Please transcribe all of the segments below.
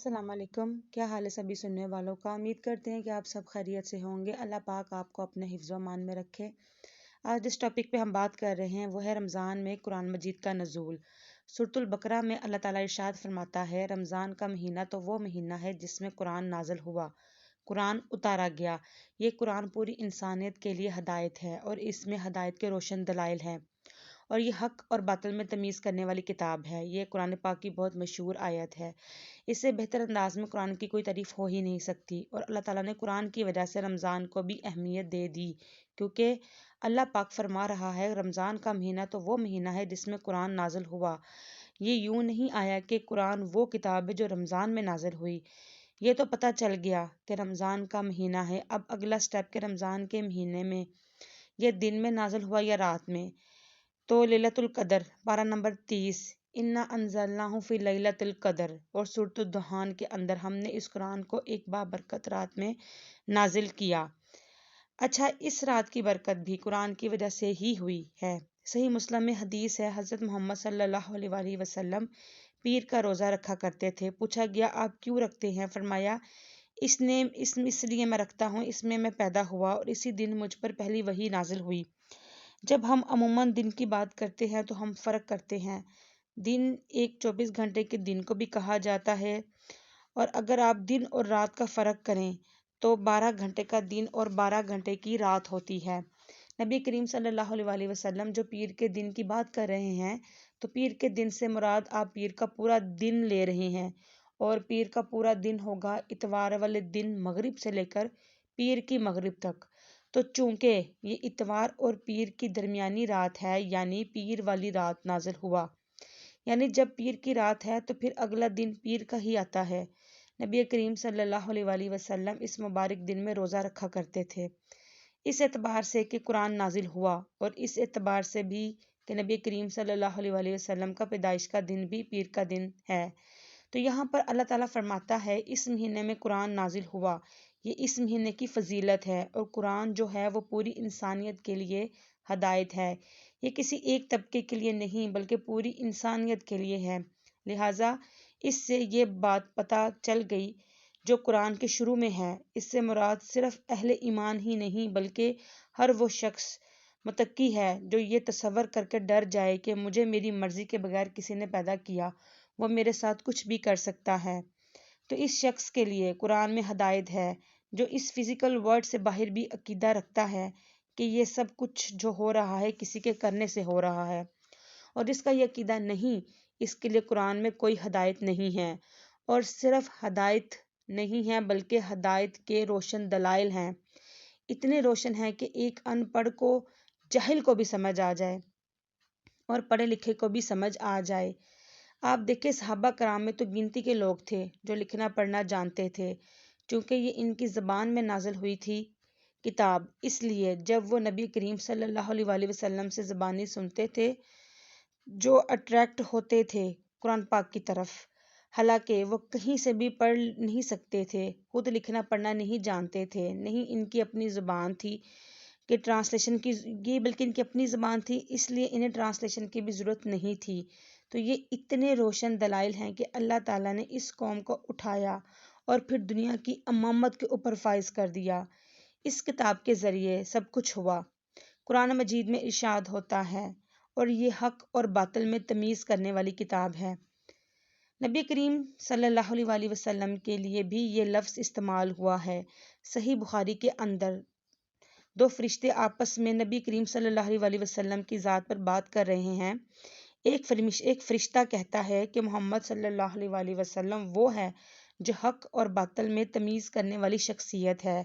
السلام علیکم، کیا حال ہے سبھی سننے والوں کا؟ امید کرتے ہیں کہ آپ سب خیریت سے ہوں گے۔ اللہ پاک آپ کو اپنے حفظ و امان میں رکھے۔ آج جس ٹاپک پہ ہم بات کر رہے ہیں وہ ہے رمضان میں قرآن مجید کا نزول۔ سورۃ البقرہ میں اللہ تعالیٰ ارشاد فرماتا ہے، رمضان کا مہینہ تو وہ مہینہ ہے جس میں قرآن نازل ہوا، قرآن اتارا گیا۔ یہ قرآن پوری انسانیت کے لیے ہدایت ہے اور اس میں ہدایت کے روشن دلائل ہیں، اور یہ حق اور باطل میں تمیز کرنے والی کتاب ہے۔ یہ قرآن پاک کی بہت مشہور آیت ہے۔ اس سے بہتر انداز میں قرآن کی کوئی تعریف ہو ہی نہیں سکتی، اور اللہ تعالیٰ نے قرآن کی وجہ سے رمضان کو بھی اہمیت دے دی، کیونکہ اللہ پاک فرما رہا ہے، رمضان کا مہینہ تو وہ مہینہ ہے جس میں قرآن نازل ہوا۔ یہ یوں نہیں آیا کہ قرآن وہ کتاب ہے جو رمضان میں نازل ہوئی۔ یہ تو پتہ چل گیا کہ رمضان کا مہینہ ہے۔ اب اگلا سٹیپ کہ رمضان کے مہینے میں یہ دن میں نازل ہوا یا رات میں۔ تو لیلۃ القدر پارہ نمبر 30، انا انزلناہ فی لیلۃ القدر، اور سورۃ الدخان کے اندر ہم نے اس قرآن کو ایک بابرکت رات میں نازل کیا۔ اچھا، اس رات کی برکت بھی قرآن کی وجہ سے ہی ہوئی ہے۔ صحیح مسلم میں حدیث ہے، حضرت محمد صلی اللہ علیہ وآلہ وسلم پیر کا روزہ رکھا کرتے تھے۔ پوچھا گیا آپ کیوں رکھتے ہیں؟ فرمایا اس لیے میں رکھتا ہوں، اس میں پیدا ہوا اور اسی دن مجھ پر پہلی وحی نازل ہوئی۔ جب ہم عموماً دن کی بات کرتے ہیں تو ہم فرق کرتے ہیں۔ دن ایک 24 گھنٹے کے دن کو بھی کہا جاتا ہے، اور اگر آپ دن اور رات کا فرق کریں تو 12 گھنٹے کا دن اور 12 گھنٹے کی رات ہوتی ہے۔ نبی کریم صلی اللہ علیہ وآلہ وسلم جو پیر کے دن کی بات کر رہے ہیں، تو پیر کے دن سے مراد آپ پیر کا پورا دن لے رہے ہیں، اور پیر کا پورا دن ہوگا اتوار والے دن مغرب سے لے کر پیر کی مغرب تک۔ تو چونکہ یہ اتوار اور پیر کی درمیانی رات ہے، یعنی پیر والی رات نازل ہوا، یعنی جب پیر کی رات ہے تو پھر اگلا دن پیر کا ہی آتا ہے۔ نبی کریم صلی اللہ علیہ وآلہ وسلم اس مبارک دن میں روزہ رکھا کرتے تھے، اس اعتبار سے کہ قرآن نازل ہوا، اور اس اعتبار سے بھی کہ نبی کریم صلی اللہ علیہ وآلہ وسلم کا پیدائش کا دن بھی پیر کا دن ہے۔ تو یہاں پر اللہ تعالیٰ فرماتا ہے اس مہینے میں قرآن نازل ہوا، یہ اس مہینے کی فضیلت ہے، اور قرآن جو ہے وہ پوری انسانیت کے لیے ہدایت ہے۔ یہ کسی ایک طبقے کے لیے نہیں بلکہ پوری انسانیت کے لیے ہے۔ لہٰذا اس سے یہ بات پتہ چل گئی جو قرآن کے شروع میں ہے، اس سے مراد صرف اہل ایمان ہی نہیں بلکہ ہر وہ شخص متقی ہے جو یہ تصور کر کے ڈر جائے کہ مجھے میری مرضی کے بغیر کسی نے پیدا کیا، وہ میرے ساتھ کچھ بھی کر سکتا ہے۔ تو اس شخص کے لیے قرآن میں ہدایت ہے جو اس فزیکل ورلڈ سے باہر بھی عقیدہ رکھتا ہے کہ یہ سب کچھ جو ہو رہا ہے کسی کے کرنے سے ہو رہا ہے، اور جس کا یہ عقیدہ نہیں، اس کے لیے قرآن میں کوئی ہدایت نہیں ہے، اور صرف ہدایت نہیں ہے بلکہ ہدایت کے روشن دلائل ہیں، اتنے روشن ہیں کہ ایک ان پڑھ کو، جاہل کو بھی سمجھ آ جائے اور پڑھے لکھے کو بھی سمجھ آ جائے۔ آپ دیکھیں صحابہ کرام میں تو گنتی کے لوگ تھے جو لکھنا پڑھنا جانتے تھے، چونکہ یہ ان کی زبان میں نازل ہوئی تھی کتاب، اس لیے جب وہ نبی کریم صلی اللہ علیہ وآلہ وسلم سے زبانی سنتے تھے جو اٹریکٹ ہوتے تھے قرآن پاک کی طرف، حالانکہ وہ کہیں سے بھی پڑھ نہیں سکتے تھے، خود لکھنا پڑھنا نہیں جانتے تھے، نہیں ان کی اپنی زبان تھی کہ ٹرانسلیشن کی، یہ بلکہ ان کی اپنی زبان تھی، اس لیے انہیں ٹرانسلیشن کی بھی ضرورت نہیں تھی۔ تو یہ اتنے روشن دلائل ہیں کہ اللہ تعالیٰ نے اس قوم کو اٹھایا اور پھر دنیا کی امامت کے اوپر فائز کر دیا۔ اس کتاب کے ذریعے سب کچھ ہوا۔ قرآن مجید میں ارشاد ہوتا ہے، اور یہ حق اور باطل میں تمیز کرنے والی کتاب ہے۔ نبی کریم صلی اللہ علیہ وآلہ وسلم کے لیے بھی یہ لفظ استعمال ہوا ہے۔ صحیح بخاری کے اندر دو فرشتے آپس میں نبی کریم صلی اللہ علیہ وآلہ وسلم کی ذات پر بات کر رہے ہیں۔ ایک فرشتہ کہتا ہے کہ محمد صلی اللہ علیہ وآلہ وسلم وہ ہے جو حق اور باطل میں تمیز کرنے والی شخصیت ہے۔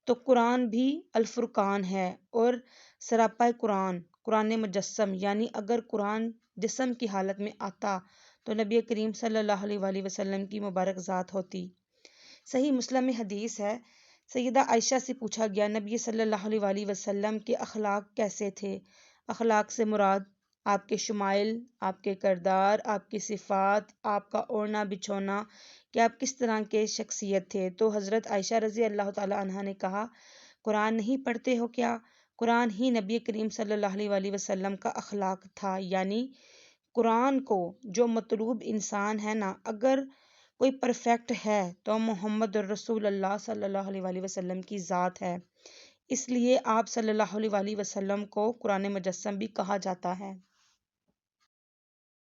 تو قرآن بھی الفرقان ہے، اور سراپا قرآن، قرآن مجسم، یعنی اگر قرآن جسم کی حالت میں آتا تو نبی کریم صلی اللہ علیہ وآلہ وسلم کی مبارک ذات ہوتی۔ صحیح مسلم میں حدیث ہے، سیدہ عائشہ سے پوچھا گیا نبی صلی اللہ علیہ وآلہ وسلم کے اخلاق کیسے تھے؟ اخلاق سے مراد آپ کے شمائل، آپ کے کردار، آپ کی صفات، آپ کا اوڑھنا بچھونا، کہ آپ کس طرح کے شخصیت تھے۔ تو حضرت عائشہ رضی اللہ تعالی عنہا نے کہا، قرآن نہیں پڑھتے ہو کیا؟ قرآن ہی نبی کریم صلی اللہ علیہ وآلہ وسلم کا اخلاق تھا، یعنی قرآن کو جو مطلوب انسان ہے نا، اگر کوئی پرفیکٹ ہے تو محمد الرسول اللہ صلی اللہ علیہ وآلہ وسلم کی ذات ہے، اس لیے آپ صلی اللہ علیہ وآلہ وسلم کو قرآن مجسم بھی کہا جاتا ہے۔